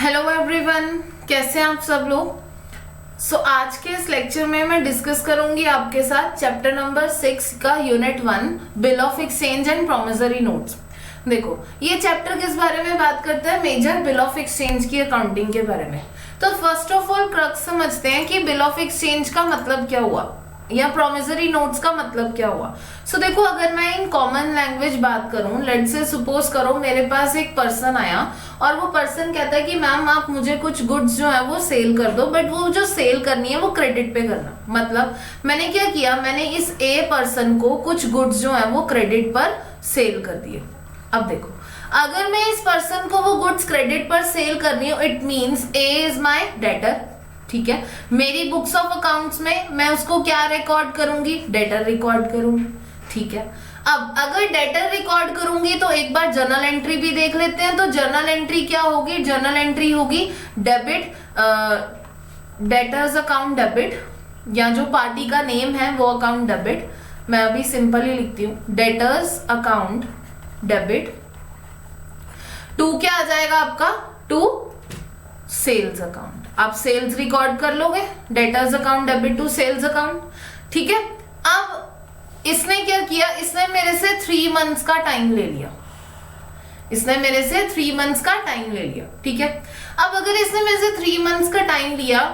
Hello everyone, कैसे हैं आप सब लोग। आज के इस लेक्चर में मैं डिस्कस करूंगी आपके साथ चैप्टर नंबर 6 का unit 1 bill of exchange and promissory notes. देखो, ये चैप्टर किस बारे में बात करता है? मेजर बिल ऑफ एक्सचेंज की अकाउंटिंग के बारे में। तो फर्स्ट ऑफ ऑल क्रक्स समझते हैं कि बिल ऑफ एक्सचेंज का मतलब क्या हुआ या प्रोमिसरी नोट्स का मतलब क्या हुआ। देखो, अगर मैं इन कॉमन लैंग्वेज बात करूं, लेट से सपोज करो मेरे पास एक पर्सन आया और वो पर्सन कहता है कि मैम आप मुझे कुछ गुड्स जो है वो सेल कर दो, बट वो जो सेल करनी है वो क्रेडिट पे करना। मतलब मैंने क्या किया, मैंने इस ए पर्सन को कुछ गुड्स जो है वो क्रेडिट पर सेल कर दिए। अब देखो, अगर मैं इस पर्सन को वो गुड्स क्रेडिट पर सेल करनी हूँ, it means A is my debtor. ठीक है, मेरी बुक्स ऑफ अकाउंट्स में मैं उसको क्या रिकॉर्ड करूंगी? डेटर रिकॉर्ड करूंगी। ठीक है, अब अगर डेटर रिकॉर्ड करूंगी तो एक बार जर्नल एंट्री भी देख लेते हैं। तो जर्नल एंट्री क्या होगी? जर्नल एंट्री होगी डेबिट, डेटर्स अकाउंट डेबिट, या जो पार्टी का नेम है वो अकाउंट डेबिट। मैं अभी सिंपल ही लिखती हूँ, डेटर्स अकाउंट डेबिट टू क्या आ जाएगा आपका? To sales account. आप सेल्स रिकॉर्ड कर लोगे, debtors account debit to sales account. ठीक है, अब इसने क्या किया, इसने मेरे से 3 मंथ्स का टाइम ले लिया। इसने मेरे से 3 मंथ्स का टाइम ले लिया। ठीक है, अब अगर इसने मेरे से 3 मंथ्स का टाइम लिया,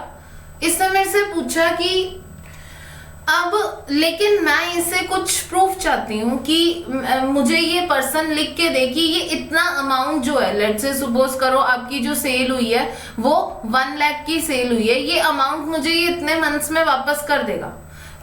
इसने मेरे से पूछा कि अब लेकिन मैं इससे कुछ प्रूफ चाहती हूँ कि मुझे ये पर्सन लिख के दे कि ये इतना अमाउंट जो है, लेट से सपोज करो आपकी जो सेल हुई है वो 1 लाख की सेल हुई है, ये अमाउंट मुझे ये इतने मंथ्स में वापस कर देगा।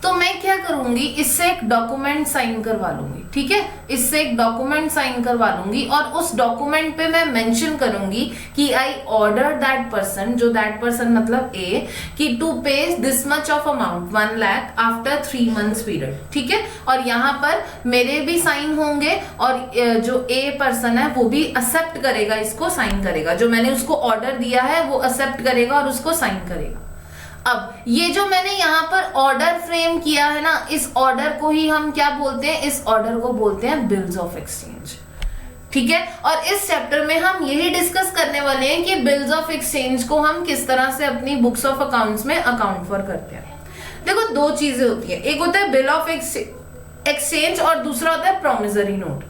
तो मैं क्या करूंगी, इससे एक डॉक्यूमेंट साइन करवा लूंगी। ठीक है, इससे एक डॉक्यूमेंट साइन करवा लूंगी और उस डॉक्यूमेंट पे मैं मेंशन करूंगी कि आई ऑर्डर दैट पर्सन, जो दैट पर्सन मतलब ए, कि टू पे this much of amount 1 lakh after 3 months period. ठीक है, और यहाँ पर मेरे भी साइन होंगे और जो ए पर्सन है वो भी एक्सेप्ट करेगा, इसको साइन करेगा। जो मैंने उसको ऑर्डर दिया है वो एक्सेप्ट करेगा और उसको साइन करेगा। अब ये जो मैंने यहाँ पर ऑर्डर फ्रेम किया है ना, इस ऑर्डर को ही हम क्या बोलते हैं? इस ऑर्डर को बोलते हैं बिल्स ऑफ एक्सचेंज। ठीक है, और इस चैप्टर में हम यही डिस्कस करने वाले हैं कि बिल्स ऑफ एक्सचेंज को हम किस तरह से अपनी बुक्स ऑफ अकाउंट्स में अकाउंट फॉर करते हैं। देखो, 2 चीजें होती है, एक होता है बिल ऑफ एक्सचेंज और दूसरा होता है प्रोमिसरी नोट।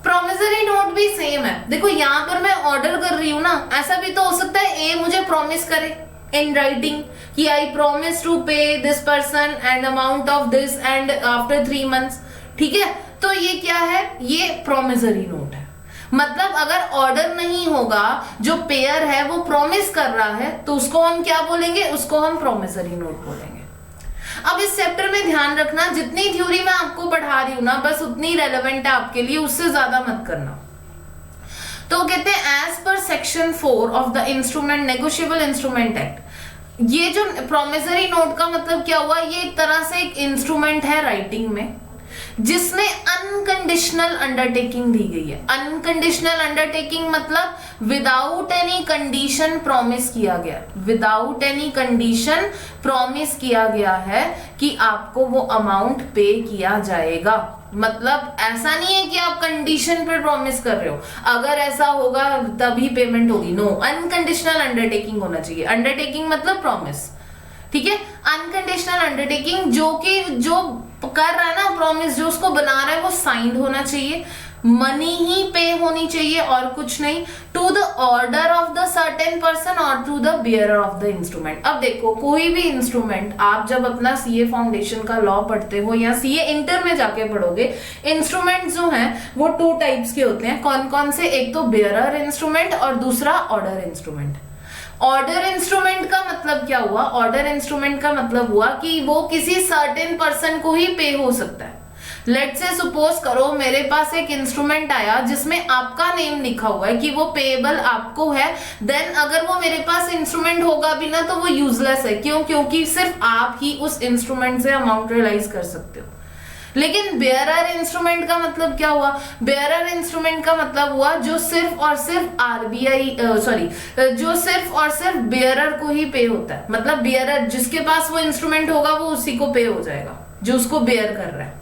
प्रोमिसरी नोट भी सेम है। देखो, यहाँ पर मैं ऑर्डर कर रही हूँ ना, ऐसा भी तो हो सकता है ए मुझे प्रॉमिस करे in writing कि I promise to pay this person and amount of this and after 3 months। ठीक है, तो ये क्या है? ये promissory note है। मतलब अगर ऑर्डर नहीं होगा, जो पेयर है वो प्रॉमिस कर रहा है, तो उसको हम क्या बोलेंगे? उसको हम promissory note बोलेंगे। अब इस चैप्टर में ध्यान रखना, जितनी थ्योरी मैं आपको पढ़ा रही हूँ ना, बस उतनी रेलेवेंट है आपके लिए, उससे ज्यादा मत करना। तो कहते हैं as per section 4 of the instrument negotiable instrument act, ये जो प्रोमिसरी नोट का मतलब क्या हुआ? ये एक तरह से एक इंस्ट्रूमेंट है राइटिंग में जिसमें अनकंडीशनल अंडरटेकिंग दी गई है। अनकंडीशनल अंडरटेकिंग मतलब विदाउट एनी कंडीशन प्रॉमिस किया गया, विदाउट एनी कंडीशन प्रॉमिस किया गया है कि आपको वो अमाउंट पे किया जाएगा। मतलब ऐसा नहीं है कि आप कंडीशन पर प्रॉमिस कर रहे हो, अगर ऐसा होगा तभी पेमेंट होगी। नो, अनकंडीशनल अंडरटेकिंग होना चाहिए। अंडरटेकिंग मतलब प्रॉमिस। ठीक है, अनकंडीशनल अंडरटेकिंग जो कर रहा है ना प्रॉमिस, जो उसको बना रहा है वो साइंड होना चाहिए, मनी ही पे होनी चाहिए और कुछ नहीं, to the order of the certain person और to the bearer of the instrument. अब देखो, कोई भी इंस्ट्रूमेंट आप जब अपना सीए फाउंडेशन का लॉ पढ़ते हो या सीए इंटर में जाके पढ़ोगे, इंस्ट्रूमेंट जो हैं वो 2 टाइप्स के होते हैं। कौन कौन से? एक तो बियरर इंस्ट्रूमेंट और दूसरा ऑर्डर इंस्ट्रूमेंट। ऑर्डर इंस्ट्रूमेंट का मतलब क्या हुआ? ऑर्डर इंस्ट्रूमेंट का मतलब हुआ कि वो किसी सर्टेन पर्सन को ही पे हो सकता है। लेट से सपोज करो मेरे पास एक इंस्ट्रूमेंट आया जिसमें आपका नेम लिखा हुआ है कि वो पेएबल आपको है, देन अगर वो मेरे पास इंस्ट्रूमेंट होगा भी ना तो वो यूजलेस है। क्यों? क्योंकि सिर्फ आप ही उस इंस्ट्रूमेंट से अमाउंट रियलाइज कर सकते हो। लेकिन बेयरर इंस्ट्रूमेंट का मतलब क्या हुआ? बेयरर इंस्ट्रूमेंट का मतलब हुआ जो सिर्फ और सिर्फ आरबीआई जो सिर्फ और सिर्फ बेयरर को ही पे होता है। मतलब बेयरर जिसके पास वो इंस्ट्रूमेंट होगा वो उसी को पे हो जाएगा, जो उसको बेयर कर रहा है।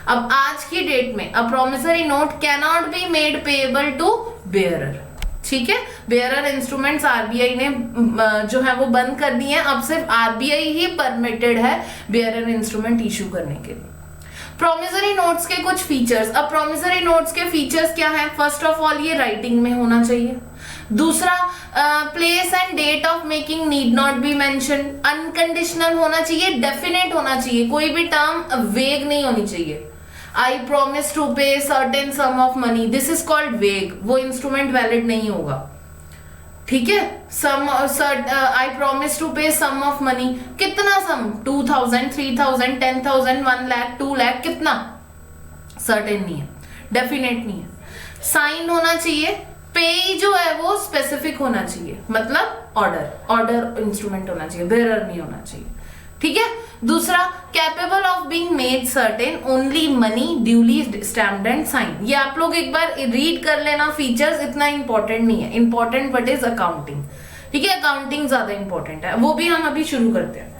अब आज की डेट में a promissory note can not be made payable to bearer. ठीक है, बेयरर इंस्ट्रूमेंट्स आरबीआई ने जो है वो बंद कर दिए हैं, अब सिर्फ आरबीआई ही परमिटेड है बेयरर इंस्ट्रूमेंट इशू करने के लिए। प्रोमिसरी नोट्स के कुछ फीचर्स। अब प्रोमिसरी नोट्स के फीचर्स क्या हैं? फर्स्ट ऑफ ऑल ये राइटिंग में होना चाहिए। दूसरा, place and date of making need not be mention. Unconditional होना चाहिए, डेफिनेट होना चाहिए, कोई भी टर्म वेग नहीं होनी चाहिए। आई प्रोमिस टू पे certain some of money, this is called वेग, वो इंस्ट्रूमेंट वैलिड नहीं होगा। ठीक है, सम आई प्रॉमिस टू पे सम ऑफ मनी, कितना सम? 2000, 3000, 10,000, 1 लाख, 2 लाख, कितना? सर्टेन नहीं है, डेफिनेट नहीं है। साइन होना चाहिए, पे जो है वो स्पेसिफिक होना चाहिए, मतलब ऑर्डर इंस्ट्रूमेंट होना चाहिए, बेयरर नहीं होना चाहिए। ठीक है। दूसरा, capable of being made certain, only money duly stamped and sign. ये आप लोग एक बार रीड कर लेना, फीचर्स इतना इंपॉर्टेंट नहीं है, इंपॉर्टेंट व्हाट इज अकाउंटिंग। ठीक है, अकाउंटिंग ज्यादा इंपॉर्टेंट है, वो भी हम अभी शुरू करते हैं।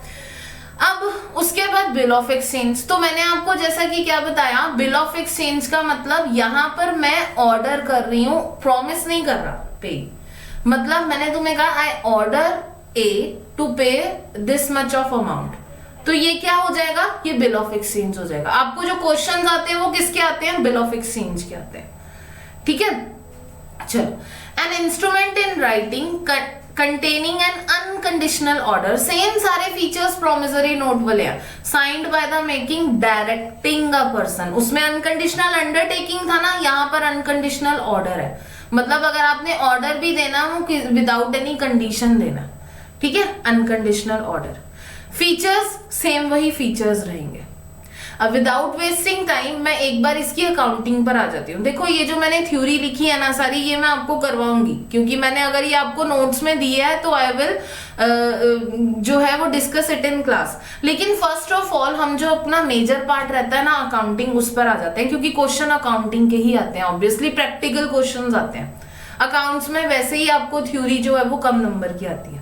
अब उसके बाद बिल ऑफ एक्सचेंज। तो मैंने आपको जैसा कि क्या बताया, बिल ऑफ एक्सचेंज का मतलब यहां पर मैं ऑर्डर कर रही हूं, प्रॉमिस नहीं कर रहा पे। मतलब मैंने तुम्हें कहा आई ऑर्डर ए टू पे दिस मच ऑफ अमाउंट, तो ये क्या हो जाएगा? ये बिल ऑफ एक्सचेंज हो जाएगा। आपको जो क्वेश्चंस आते हैं वो किसके आते हैं? बिल ऑफ एक्सचेंज के आते हैं। ठीक है, चलो। An instrument in writing containing an unconditional order, same सारे फीचर्स प्रोमिसरी नोट वाले हैं। Signed by the making directing a person, उसमें अनकंडीशनल अंडरटेकिंग था ना, यहाँ पर अनकंडीशनल ऑर्डर है। मतलब अगर आपने ऑर्डर भी देना हो विदाउट एनी कंडीशन देना, ठीक है, अनकंडीशनल ऑर्डर। फीचर्स सेम वही फीचर्स रहेंगे। अब विदाउट वेस्टिंग टाइम मैं एक बार इसकी अकाउंटिंग पर आ जाती हूँ। देखो ये जो मैंने थ्योरी लिखी है ना सारी, ये मैं आपको करवाऊंगी, क्योंकि मैंने अगर ये आपको नोट्स में दिया है तो आई विल जो है वो डिस्कस इट इन क्लास। लेकिन फर्स्ट ऑफ ऑल हम जो अपना मेजर पार्ट रहता है ना अकाउंटिंग, उस पर आ जाते हैं, क्योंकि क्वेश्चन अकाउंटिंग के ही आते हैं, ऑब्वियसली प्रैक्टिकल क्वेश्चन आते हैं। अकाउंट्स में वैसे ही आपको थ्योरी जो है वो कम नंबर की आती है।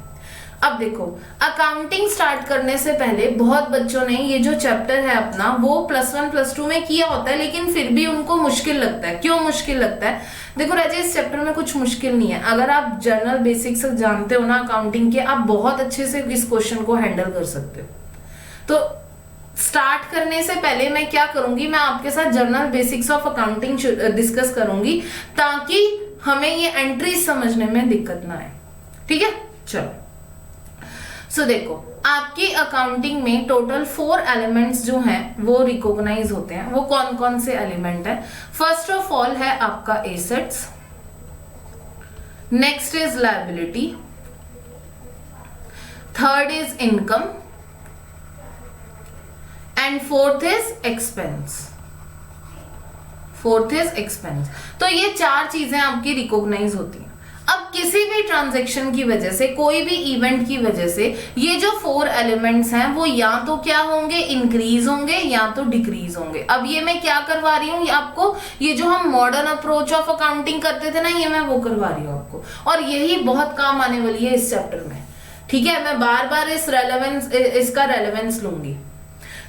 अब देखो, अकाउंटिंग स्टार्ट करने से पहले बहुत बच्चों ने ये जो चैप्टर है अपना वो +1 +2 में किया होता है, लेकिन फिर भी उनको मुश्किल लगता है। क्यों मुश्किल लगता है? देखो राजे, इस चैप्टर में कुछ मुश्किल नहीं है। अगर आप जनरल बेसिक्स जानते हो ना अकाउंटिंग के, आप बहुत अच्छे से इस क्वेश्चन को हैंडल कर सकते हो। तो स्टार्ट करने से पहले मैं क्या करूंगी, मैं आपके साथ general basics of accounting discuss करूंगी, ताकि हमें ये एंट्री समझने में दिक्कत ना आए। ठीक है, चलो। सो देखो, आपकी अकाउंटिंग में टोटल 4 एलिमेंट्स जो हैं वो रिकॉग्नाइज होते हैं। वो कौन कौन से एलिमेंट है? फर्स्ट ऑफ ऑल है आपका assets, next is liability, third is income and fourth is expense. तो ये 4 चीजें आपकी रिकॉग्नाइज होती हैं। अब किसी भी ट्रांजैक्शन की वजह से, कोई भी इवेंट की वजह से, ये जो 4 एलिमेंट्स हैं वो या तो क्या होंगे, इंक्रीज होंगे या तो डिक्रीज होंगे। अब ये मैं क्या करवा रही हूँ आपको, ये जो हम मॉडर्न अप्रोच ऑफ अकाउंटिंग करते थे ना, ये मैं वो करवा रही हूँ आपको, और यही बहुत काम आने वाली है इस चैप्टर में। ठीक है, मैं बार बार इसका रेलेवेंस लूंगी।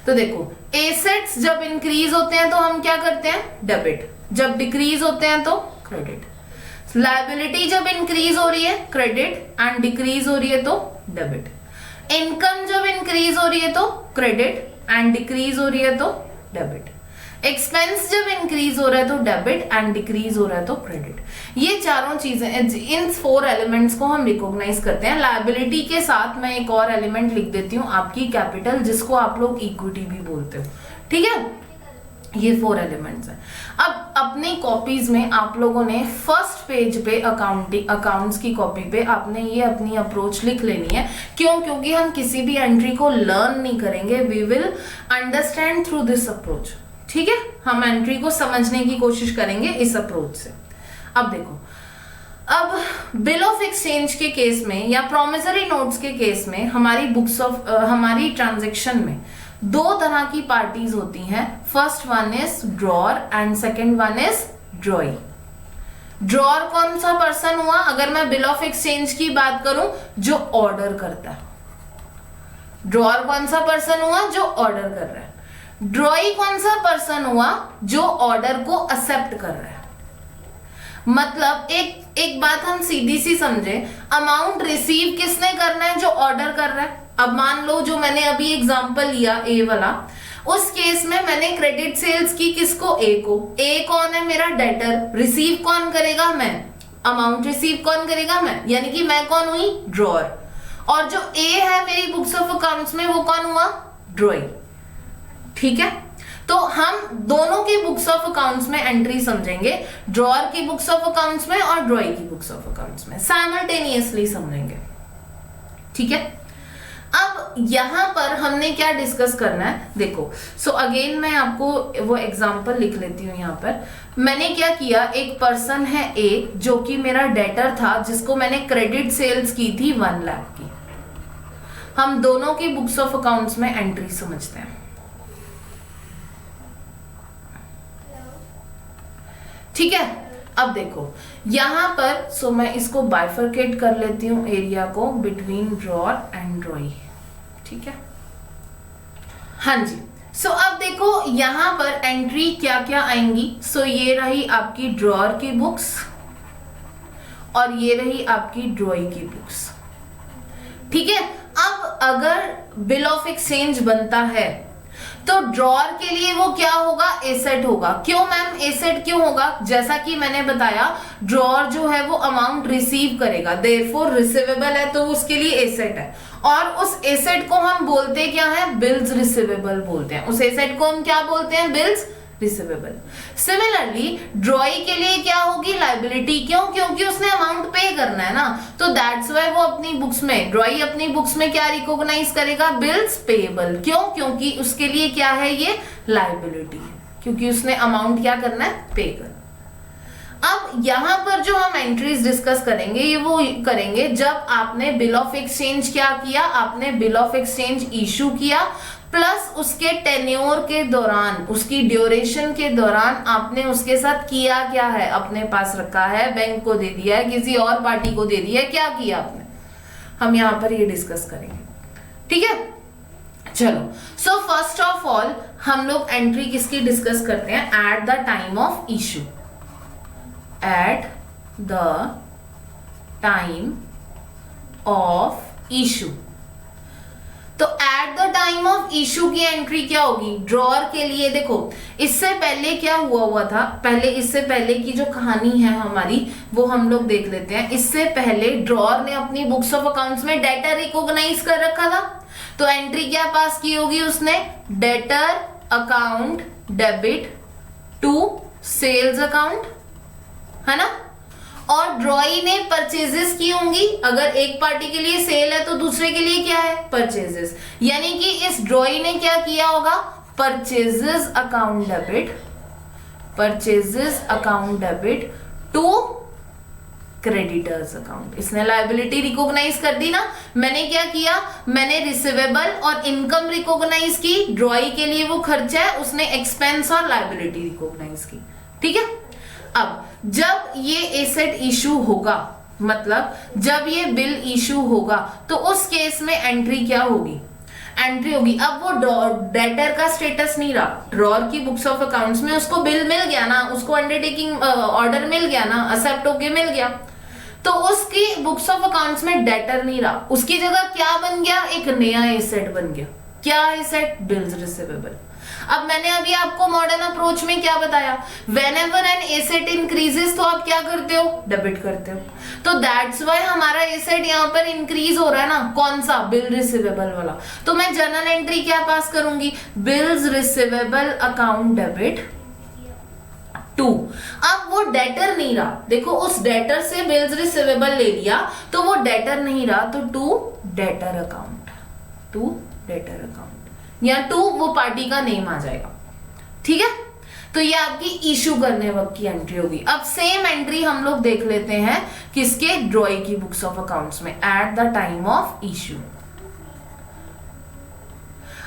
तो देखो, एसेट्स जब इंक्रीज होते हैं तो हम क्या करते हैं? डेबिट। जब डिक्रीज होते हैं तो क्रेडिट। लायबिलिटी जब इंक्रीज हो रही है क्रेडिट, एंड डिक्रीज हो रही है तो डेबिट। इनकम जब इंक्रीज हो रही है तो क्रेडिट, एंड डिक्रीज हो रही है तो डेबिट। एक्सपेंस जब इंक्रीज हो रहा है तो डेबिट, एंड डिक्रीज हो रहा है तो क्रेडिट। ये चारों चीजें, इन 4 एलिमेंट्स को हम रिकॉग्नाइज करते हैं। लायबिलिटी के साथ मैं एक और एलिमेंट लिख देती हूँ, आपकी कैपिटल, जिसको आप लोग इक्विटी भी बोलते हो। ठीक है, ये 4 एलिमेंट्स हैं। अब अपनी कॉपीज में आप लोगों ने फर्स्ट पेज पे अकाउंट्स की कॉपी पे आपने ये अपनी अप्रोच लिख लेनी है। क्यों? क्योंकि हम किसी भी एंट्री को लर्न नहीं करेंगे, we will understand through this approach. ठीक है, हम एंट्री को समझने की कोशिश करेंगे इस अप्रोच से। अब देखो, अब बिल ऑफ एक्सचेंज के केस में या प्रोमिसरी नोट्स के केस में हमारी ट्रांजैक्शन में 2 तरह की पार्टीज होती हैं। First one is drawer and second one is ड्रॉई। Drawer कौन सा पर्सन हुआ? अगर मैं बिल ऑफ एक्सचेंज की बात करूं, जो ऑर्डर करता है। ड्रॉअर कौन सा पर्सन हुआ? जो ऑर्डर कर रहा है। ड्रॉई कौन सा पर्सन हुआ? जो ऑर्डर को एक्सेप्ट कर रहा है। मतलब एक बात हम सीधी सी समझे, अमाउंट रिसीव किसने करना है? जो ऑर्डर कर रहा है। अब मान लो जो मैंने अभी एग्जांपल लिया ए वाला, उस केस में मैंने क्रेडिट सेल्स की किसको? ए को। ए कौन है? मेरा डेटर। रिसीव कौन करेगा? मैं। अमाउंट रिसीव कौन करेगा? मैं, यानी कि मैं कौन हुई? ड्रॉअर। और जो ए है मेरी बुक्स ऑफ अकाउंट्स में, वो कौन हुआ? ड्रॉई। ठीक है, तो हम दोनों की बुक्स ऑफ अकाउंट्स में एंट्री समझेंगे, ड्रॉअर की बुक्स ऑफ अकाउंट्स में और ड्रॉई की बुक्स ऑफ अकाउंट्स में, साइमल्टेनियसली समझेंगे। ठीक है, अब यहां पर हमने क्या डिस्कस करना है, देखो। सो अगेन मैं आपको वो एग्जांपल लिख लेती हूं। यहां पर मैंने क्या किया, एक पर्सन है ए जो कि मेरा डेटर था, जिसको मैंने क्रेडिट सेल्स की थी 1 लाख की। हम दोनों की बुक्स ऑफ अकाउंट्स में एंट्री समझते हैं। ठीक है, अब देखो यहां पर, सो मैं इसको बाइफरकेट कर लेती हूं एरिया को बिटवीन ड्रॉअर एंड ड्रॉई। ठीक है, हाँ जी। सो अब देखो यहां पर एंट्री क्या क्या आएंगी। सो ये रही आपकी ड्रॉअर की बुक्स और ये रही आपकी ड्रॉई की बुक्स। ठीक है, अब अगर बिल ऑफ एक्सचेंज बनता है तो ड्रॉअर के लिए वो क्या होगा? एसेट होगा। क्यों मैम एसेट क्यों होगा? जैसा कि मैंने बताया, ड्रॉअर जो है वो अमाउंट रिसीव करेगा, देयरफॉर रिसीवेबल है, तो उसके लिए एसेट है। और उस एसेट को हम बोलते क्या है? बिल्स रिसीवेबल बोलते हैं। उस एसेट को हम क्या बोलते हैं? Bills receivable. सिमिलरली ड्रॉई के लिए क्या होगी? लायबिलिटी। क्यों? क्योंकि उसने अमाउंट पे करना है ना, तो दैट्स वाई वो अपनी बुक्स में, ड्रॉई अपनी बुक्स में क्या रिकॉग्नाइज करेगा? Bills payable. क्यों? क्योंकि उसके लिए क्या है? ये लायबिलिटी है, क्योंकि उसने अमाउंट क्या करना है? पे करना। अब यहां पर जो हम एंट्रीज डिस्कस करेंगे, ये वो करेंगे जब आपने बिल ऑफ एक्सचेंज क्या किया? आपने बिल ऑफ एक्सचेंज इशू किया, प्लस उसके टेन्योर के दौरान, उसकी ड्यूरेशन के दौरान आपने उसके साथ किया क्या है? अपने पास रखा है, बैंक को दे दिया है, किसी और पार्टी को दे दिया है, क्या किया आपने? हम यहां पर ये डिस्कस करेंगे। ठीक है, चलो। सो फर्स्ट ऑफ ऑल हम लोग एंट्री किसकी डिस्कस करते हैं? At the time of issue. At the time of issue, तो at the time of issue की एंट्री क्या होगी? ड्रॉअर के लिए देखो, इससे पहले क्या हुआ था, पहले इससे पहले की जो कहानी है हमारी वो हम लोग देख लेते हैं। इससे पहले ड्रॉअर ने अपनी बुक्स ऑफ अकाउंट्स में डेटर रिकॉग्नाइज कर रखा था, तो एंट्री क्या पास की होगी उसने? Debtor account debit to sales account, है ना। और ड्रॉई ने परचेजेस की होंगी, अगर एक पार्टी के लिए सेल है तो दूसरे के लिए क्या है? परचेजेस। यानी कि इस ड्रॉई ने क्या किया होगा? Purchases account debit, purchases account debit to creditors account. इसने लायबिलिटी रिकॉग्नाइज कर दी ना। मैंने क्या किया? मैंने रिसीवेबल और इनकम रिकॉग्नाइज की, ड्रॉई के लिए वो खर्चा है, उसने एक्सपेंस और लायबिलिटी रिकॉग्नाइज की। ठीक है, अब जब ये एसेट इशू होगा, मतलब जब ये बिल इशू होगा, तो उस केस में एंट्री क्या होगी? एंट्री होगी, अब वो डेटर का स्टेटस नहीं रहा, ड्रॉअर की बुक्स ऑफ अकाउंट्स में उसको बिल मिल गया ना, उसको अंडरटेकिंग ऑर्डर मिल गया ना, एक्सेप्ट होके मिल गया, तो उसकी बुक्स ऑफ अकाउंट्स में डेटर नहीं रहा, उसकी जगह क्या बन गया? एक नया एसेट बन गया। क्या एसेट? Bills receivable. अब मैंने अभी आपको मॉडर्न अप्रोच में क्या बताया? व्हेनेवर एन एसेट इंक्रीजेस तो आप क्या करते हो? डेबिट करते हो। तो दैट्स व्हाई हमारा एसेट यहाँ पर इंक्रीज हो रहा है ना। कौन सा? बिल रिसीवेबल वाला। तो मैं जर्नल एंट्री क्या पास करूंगी? Bills receivable account debit to. अब वो डेटर नहीं रहा, देखो उस डेटर से बिल्स रिसीवेबल ले लिया तो वो डेटर नहीं रहा, तो to debtor account, to debtor account, या टू वो पार्टी का नेम आ जाएगा। ठीक है, तो ये आपकी इशू करने वक्त की एंट्री होगी। अब सेम एंट्री हम लोग देख लेते हैं किसके? ड्रॉई की बुक्स ऑफ अकाउंट्स में, eight the time of issue.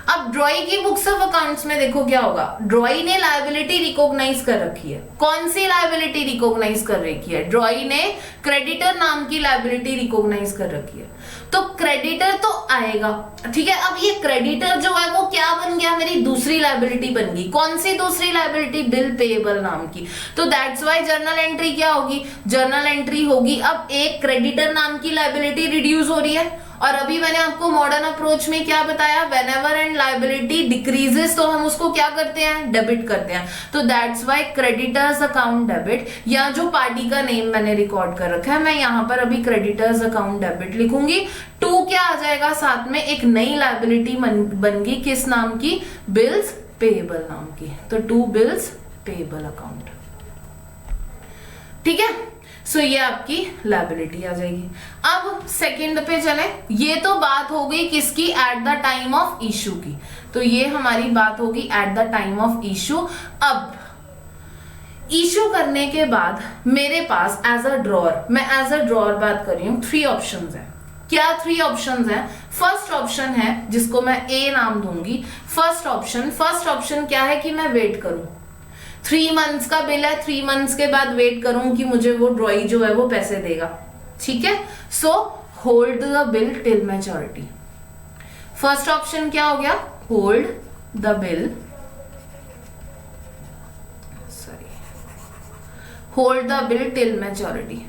अब ड्रॉई की बुक्स ऑफ अकाउंट्स में देखो क्या होगा? ड्रॉई ने लायबिलिटी रिकॉग्नाइज कर रखी है। कौन सी लायबिलिटी रिकॉग्नाइज कर रखी है? ड्रॉई ने क्रेडिटर नाम की लायबिलिटी रिकॉग्नाइज कर रखी है। तो क्रेडिटर तो आएगा, ठीक है। अब ये क्रेडिटर जो है वो क्या बन गया, मेरी दूसरी लायबिलिटी बन गई। कौन सी दूसरी लायबिलिटी, बिल पेएबल नाम की। तो दैट्स वाई जर्नल एंट्री क्या होगी, जर्नल एंट्री होगी। अब एक क्रेडिटर नाम की लायबिलिटी रिड्यूस हो रही है, और अभी मैंने आपको मॉडर्न अप्रोच में क्या बताया, व्हेनेवर एंड लायबिलिटी डिक्रीजेस तो हम उसको क्या करते हैं, डेबिट करते हैं। तो that's why creditors account debit, या जो पार्टी का नेम मैंने रिकॉर्ड कर रखा है, मैं यहां पर अभी क्रेडिटर्स अकाउंट डेबिट लिखूंगी। टू क्या आ जाएगा साथ में, एक नई लायबिलिटी बन गई, किस नाम की, बिल्स पेएबल नाम की। तो टू बिल्स पेएबल अकाउंट, ठीक है। सो ये आपकी लायबिलिटी आ जाएगी। अब सेकंड पे चले, ये तो बात हो गई किसकी, eight the time of issue की। तो ये हमारी बात होगी eight the time of issue. अब इशू करने के बाद मेरे पास एज अ ड्रॉअर, मैं एज अ ड्रॉअर बात कर रही हूं, 3 ऑप्शंस है। क्या 3 ऑप्शंस है, फर्स्ट ऑप्शन है जिसको मैं ए नाम दूंगी। फर्स्ट ऑप्शन क्या है कि मैं वेट करूं, 3 मंथ्स का बिल है, 3 मंथ्स के बाद वेट करूं कि मुझे वो ड्रॉई जो है वो पैसे देगा, ठीक है। So hold the bill till maturity. First option क्या हो गया, hold the bill, hold the bill till maturity.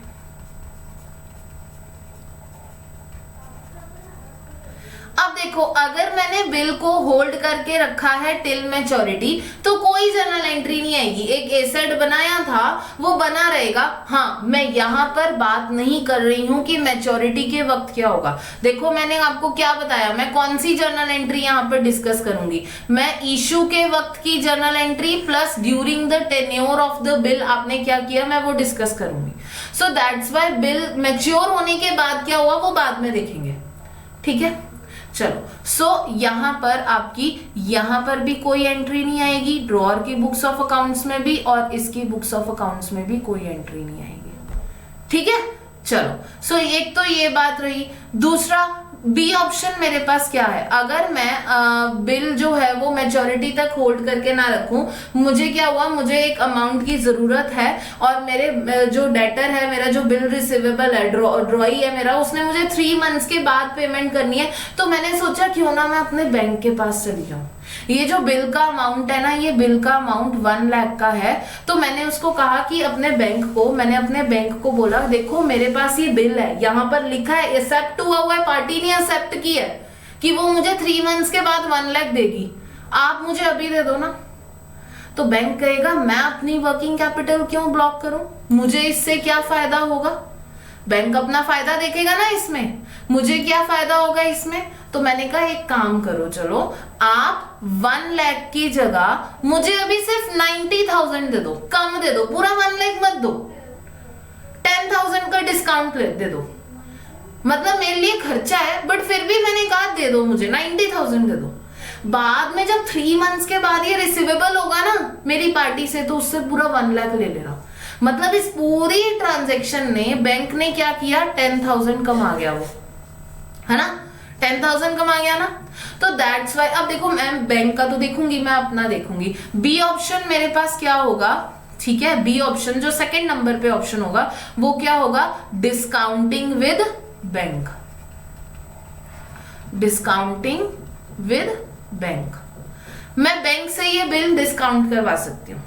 अब देखो, अगर मैंने बिल को होल्ड करके रखा है टिल मैच्योरिटी तो कोई जर्नल एंट्री नहीं आएगी। एक एसेट बनाया था वो बना रहेगा। हाँ, मैं यहां पर बात नहीं कर रही हूं कि मैच्योरिटी के वक्त क्या होगा। देखो मैंने आपको क्या बताया, मैं कौन सी जर्नल एंट्री यहां पर डिस्कस करूंगी, मैं इशू के वक्त की journal entry plus during the tenure of the bill आपने क्या किया मैं वो डिस्कस करूंगी। सो दैट्स व्हाई बिल मैच्योर होने के बाद क्या हुआ वो बाद में देखेंगे, ठीक है। चलो, सो यहां पर आपकी यहां पर भी कोई एंट्री नहीं आएगी, ड्रॉअर की बुक्स ऑफ अकाउंट्स में भी और इसकी बुक्स ऑफ अकाउंट्स में भी कोई एंट्री नहीं आएगी, ठीक है। चलो, सो एक तो ये बात रही। दूसरा बी ऑप्शन मेरे पास क्या है, अगर मैं बिल जो है वो मैच्योरिटी तक होल्ड करके ना रखूं, मुझे क्या हुआ, मुझे एक अमाउंट की जरूरत है और मेरे जो डेटर है, मेरा जो बिल रिसीवेबल है, ड्रॉई है मेरा, उसने मुझे 3 मंथ्स के बाद पेमेंट करनी है। तो मैंने सोचा क्यों ना मैं अपने बैंक के पास चली जाऊं। ये जो बिल का अमाउंट है ना, ये बिल का अमाउंट 1 लाख का है। तो मैंने उसको कहा कि मैंने अपने बैंक को बोला, देखो मेरे पास ये बिल है, यहाँ पर लिखा है एक्सेप्ट हुआ है, पार्टी ने एक्सेप्ट की है कि वो मुझे 3 मंथ्स के बाद 1 लाख देगी, आप मुझे अभी दे दो ना। तो बैंक कहेगा मैं अपनी वर्किंग कैपिटल क्यों ब्लॉक करूं, मुझे इससे क्या फायदा होगा। बैंक अपना फायदा देखेगा ना इसमें, मुझे क्या फायदा होगा इसमें। तो मैंने कहा एक काम करो, चलो आप 1 लाख की जगह मुझे अभी सिर्फ 90,000 दे दो, कम दे दो, पूरा 1 लाख मत दो, 10,000 का डिस्काउंट दे दो। मतलब मेरे लिए खर्चा है बट फिर भी मैंने कहा दे दो, मुझे 90,000 दे दो। बाद में जब 3 मंथ्स के बाद ये रिसीवेबल होगा ना मेरी पार्टी से, तो उससे पूरा 1 लाख ले लेना। मतलब इस पूरी ट्रांजैक्शन ने बैंक ने क्या किया, 10,000 कमा गया वो, है ना, 10,000 कमा गया ना। तो दैट्स वाई, अब देखो मैं बैंक का तो देखूंगी, मैं अपना देखूंगी। बी ऑप्शन मेरे पास क्या होगा, ठीक है, बी ऑप्शन जो सेकंड नंबर पे ऑप्शन होगा वो क्या होगा, discounting with bank, discounting with bank. मैं बैंक से ये बिल डिस्काउंट करवा सकती हूँ।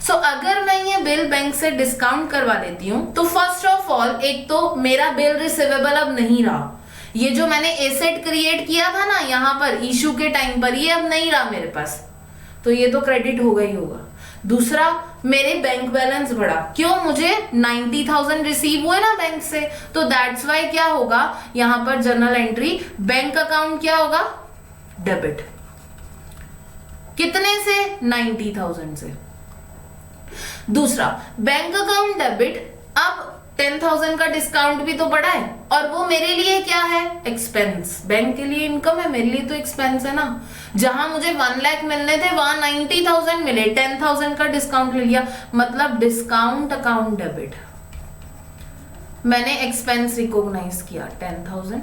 सो अगर मैं ये बिल बैंक से डिस्काउंट करवा लेती हूँ तो फर्स्ट ऑफ ऑल एक तो मेरा बिल रिसीवेबल अब नहीं रहा, ये जो मैंने एसेट क्रिएट किया था ना यहाँ पर इशू के टाइम पर, ये अब नहीं रहा मेरे पास, तो ये तो क्रेडिट होगा ही होगा। दूसरा, मेरे बैंक बैलेंस बढ़ा, क्यों, मुझे 90,000 रिसीव हुए ना बैंक से, तो दैट्स वाई क्या होगा यहाँ पर जर्नल एंट्री, बैंक अकाउंट क्या होगा, डेबिट। कितने से, 90,000 से। दूसरा, बैंक अकाउंट डेबिट, अब 10,000 का डिस्काउंट भी तो बढ़ा है और वो मेरे लिए क्या है, एक्सपेंस। बैंक के लिए इनकम है, मेरे लिए तो एक्सपेंस है ना। जहां मुझे 1 लाख मिलने थे वहां 90,000 मिले, 10,000 का डिस्काउंट ले लिया, मतलब डिस्काउंट अकाउंट डेबिट। मैंने एक्सपेंस रिकॉग्नाइज किया 10,000,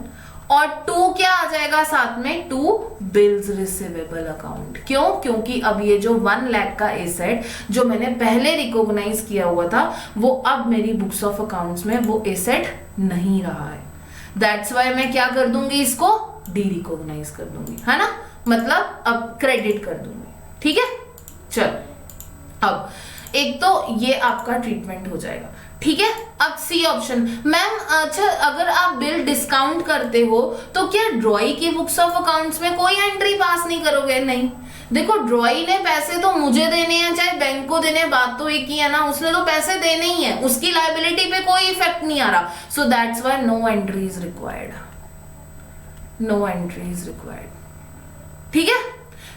और 2 क्या आ जाएगा साथ में, 2 बिल्स रिसीवेबल अकाउंट। क्यों, क्योंकि अब ये जो 1 लाख का एसेट जो मैंने पहले रिकॉग्नाइज किया हुआ था वो अब मेरी बुक्स ऑफ अकाउंट्स में वो एसेट नहीं रहा है। दैट्स वाई मैं क्या कर दूंगी, इसको डी रिकॉग्नाइज कर दूंगी, है ना, मतलब अब क्रेडिट कर दूंगी, ठीक है। चलो अब एक तो ये आपका ट्रीटमेंट हो जाएगा, ठीक है। अब सी ऑप्शन, मैम अच्छा अगर आप बिल डिस्काउंट करते हो तो क्या ड्रॉई की बुक्स ऑफ अकाउंट्स में कोई एंट्री पास नहीं करोगे? नहीं, देखो ड्रॉई ने पैसे तो मुझे देने हैं चाहे बैंक को देने, बात तो एक ही है ना, उसने तो पैसे देने ही है, उसकी लायबिलिटी पे कोई इफेक्ट नहीं आ रहा, so that's why no entry is required, no entry is required, ठीक है।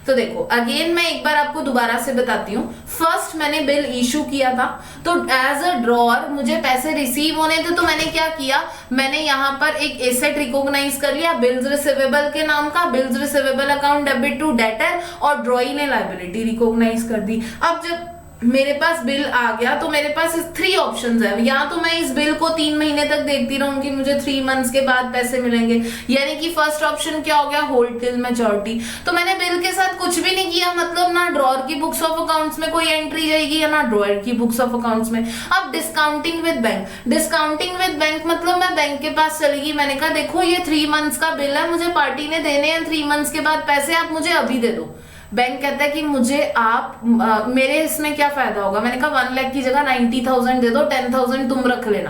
तो देखो अगेन मैं एक बार आपको दोबारा से बताती हूँ, फर्स्ट मैंने बिल इशू किया था तो एज अ ड्रॉअर मुझे पैसे रिसीव होने थे, तो मैंने क्या किया, मैंने यहाँ पर एक एसेट रिकॉग्नाइज कर लिया बिल्स रिसीवेबल के नाम का, bills receivable account debit to debtor, और ड्रॉई ने लायबिलिटी रिकॉग्नाइज कर दी। अब जब मेरे पास बिल आ गया तो मेरे पास 3 ऑप्शंस है, या तो मैं इस बिल को 3 महीने तक देखती रहूंगी, मुझे 3 मंथ्स के बाद पैसे मिलेंगे, यानी कि फर्स्ट ऑप्शन क्या हो गया, होल्ड टिल मैच्योरिटी। तो मैंने बिल के साथ कुछ भी नहीं किया, मतलब ना ड्रॉअर की बुक्स ऑफ अकाउंट्स में कोई एंट्री जाएगी या ना ड्रॉअर की बुक्स ऑफ अकाउंट्स में। अब discounting with bank, discounting with bank मतलब मैं बैंक के पास चली गई, मैंने कहा देखो ये 3 मंथ्स का बिल है, मुझे पार्टी ने देने हैं 3 मंथ्स के बाद पैसे, आप मुझे अभी दे दो। बैंक कहता है कि मुझे आप मेरे इसमें क्या फायदा होगा, मैंने कहा 1 लाख की जगह 90,000 दे दो, 10,000 तुम रख लेना,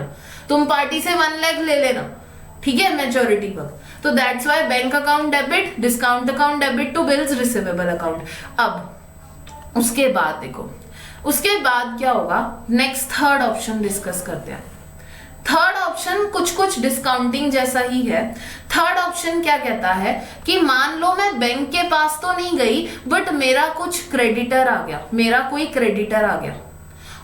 तुम पार्टी से 1 लाख ले लेना, ठीक है, मैच्योरिटी वक्त। तो that's why bank account debit, discount account debit to bills receivable account. अब उसके बाद देखो, उसके बाद क्या होगा, नेक्स्ट थर्ड ऑप्शन डिस्कस करते हैं। थर्ड ऑप्शन कुछ कुछ डिस्काउंटिंग जैसा ही है। थर्ड ऑप्शन क्या कहता है कि मान लो मैं बैंक के पास तो नहीं गई, बट मेरा कुछ क्रेडिटर आ गया, मेरा कोई क्रेडिटर आ गया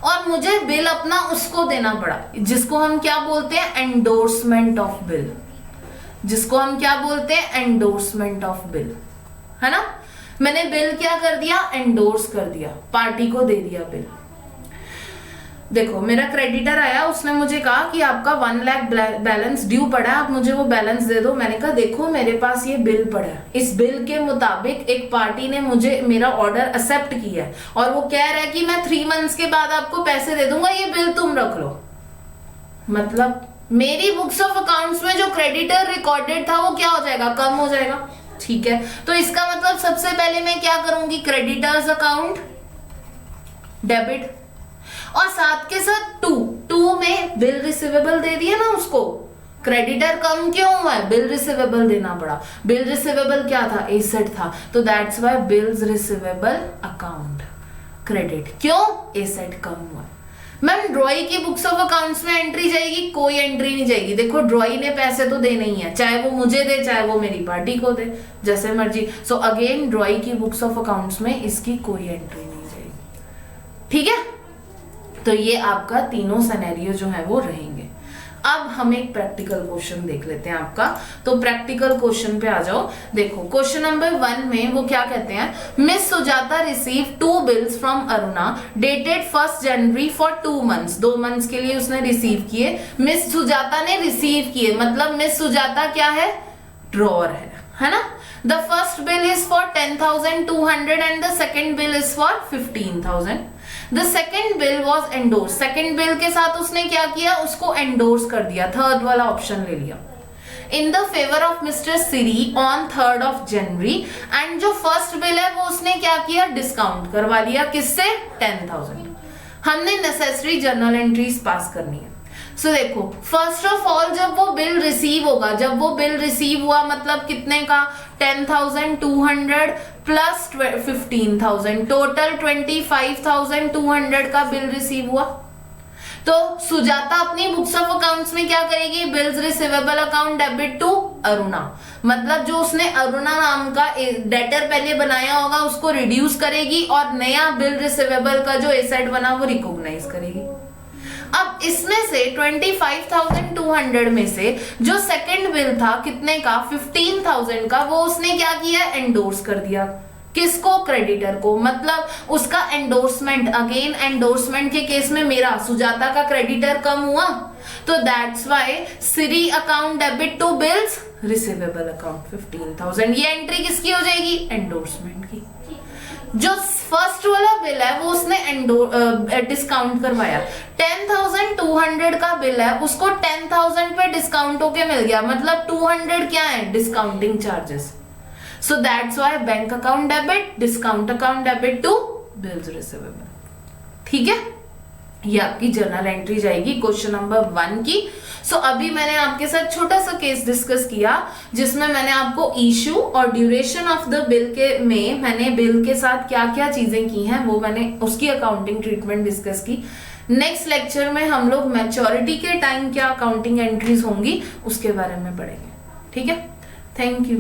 और मुझे बिल अपना उसको देना पड़ा, जिसको हम क्या बोलते हैं, एंडोर्समेंट ऑफ बिल, जिसको हम क्या बोलते हैं, एंडोर्समेंट ऑफ बिल, है ना। मैंने बिल क्या कर दिया, एंडोर्स कर दिया, पार्टी को दे दिया बिल। देखो मेरा क्रेडिटर आया, उसने मुझे कहा कि आपका 1 लाख बैलेंस ड्यू पड़ा है, आप मुझे वो बैलेंस दे दो। मैंने कहा देखो मेरे पास ये बिल पड़ा है, इस बिल के मुताबिक एक पार्टी ने मुझे मेरा ऑर्डर एक्सेप्ट किया है और वो कह रहा है कि मैं 3 मंथ्स के बाद आपको पैसे दे दूंगा, ये बिल तुम रख लो। मतलब मेरी बुक्स ऑफ अकाउंट्स में जो क्रेडिटर रिकॉर्डेड था वो क्या हो जाएगा, कम हो जाएगा, ठीक है। तो इसका मतलब सबसे पहले मैं क्या करूंगी, क्रेडिटर्स अकाउंट डेबिट, और साथ के साथ टू में बिल रिसीवेबल दे दिया ना उसको, क्रेडिटर कम क्यों हुआ है, बिल रिसीवेबल देना पड़ा, बिल रिसीवेबल क्या था, एसेट था, तो that's why bills receivable account credit, क्यों, एसेट कम हुआ। मैम ड्रॉई की बुक्स ऑफ अकाउंट्स में एंट्री जाएगी, कोई एंट्री नहीं जाएगी। देखो ड्रॉई ने पैसे तो देने ही है, चाहे वो मुझे दे चाहे वो मेरी पार्टी को दे, जैसे मर्जी। सो अगेन ड्रॉई की बुक्स ऑफ अकाउंट्स में इसकी कोई एंट्री नहीं जाएगी, ठीक है। तो ये आपका तीनों सिनेरियो जो है वो रहेंगे। अब हम एक प्रैक्टिकल क्वेश्चन देख लेते हैं आपका, तो प्रैक्टिकल क्वेश्चन पे आ जाओ। देखो क्वेश्चन नंबर 1 में वो क्या कहते हैं, miss Sujata receive 2 bills from Aruna dated 1 January for 2 months, 2 months के लिए उसने रिसीव किए। मिस सुजाता ने रिसीव किए, मतलब मिस सुजाता क्या है, ड्रॉअर है ना। The first bill is for 10,200 and the second bill is for 15,000। The second bill was endorse, second bill के साथ उसने क्या किया, उसको एंडोर्स कर दिया, थर्ड वाला ऑप्शन ले लिया, in the favour of mister Siri on 3rd of January। And जो फर्स्ट बिल है वो उसने क्या किया, डिस्काउंट करवा लिया, किससे, 10,000। हमने नेसेसरी जर्नल एंट्रीज पास करनी है। सो देखो फर्स्ट ऑफ ऑल जब वो बिल रिसीव होगा, जब वो बिल रिसीव हुआ मतलब कितने का, 10,200 प्लस 15,000, टोटल 25,200 का बिल रिसीव हुआ। तो सुजाता अपनी बुक्स ऑफ अकाउंट्स में क्या करेगी, bills receivable account debit to Aruna, मतलब जो उसने अरुणा नाम का डेटर पहले बनाया होगा उसको रिड्यूस करेगी और नया बिल रिसीवेबल का जो एसेट बना वो रिकॉग्नाइज करेगी। अब इसमें से 25,200 में से जो सेकंड बिल था कितने का, 15,000 का, वो उसने क्या किया, एंडोर्स कर दिया, किसको, क्रेडिटर को। मतलब उसका एंडोर्समेंट, अगेन एंडोर्समेंट के केस में मेरा सुजाता का क्रेडिटर कम हुआ, तो that's why Siri account debit to bills receivable account 15,000, ये एंट्री किसकी हो जाएगी, एंडोर्समेंट की। जो फर्स्ट वाला बिल है वो उसने डिस्काउंट करवाया, 10,200 का बिल है उसको 10,000 पे डिस्काउंट होके मिल गया, मतलब 200 क्या है discounting charges. So that's why bank account debit, discount account debit to bills receivable. ठीक है, ये आपकी जर्नल एंट्री जाएगी क्वेश्चन नंबर 1 की। सो अभी मैंने आपके साथ छोटा सा केस डिस्कस किया जिसमें मैंने आपको इशू और ड्यूरेशन ऑफ द बिल के में मैंने बिल के साथ क्या क्या चीजें की हैं वो मैंने उसकी अकाउंटिंग ट्रीटमेंट डिस्कस की। नेक्स्ट लेक्चर में हम लोग मैच्योरिटी के टाइम क्या अकाउंटिंग एंट्रीज होंगी उसके बारे में पढ़ेंगे। ठीक है, थैंक यू।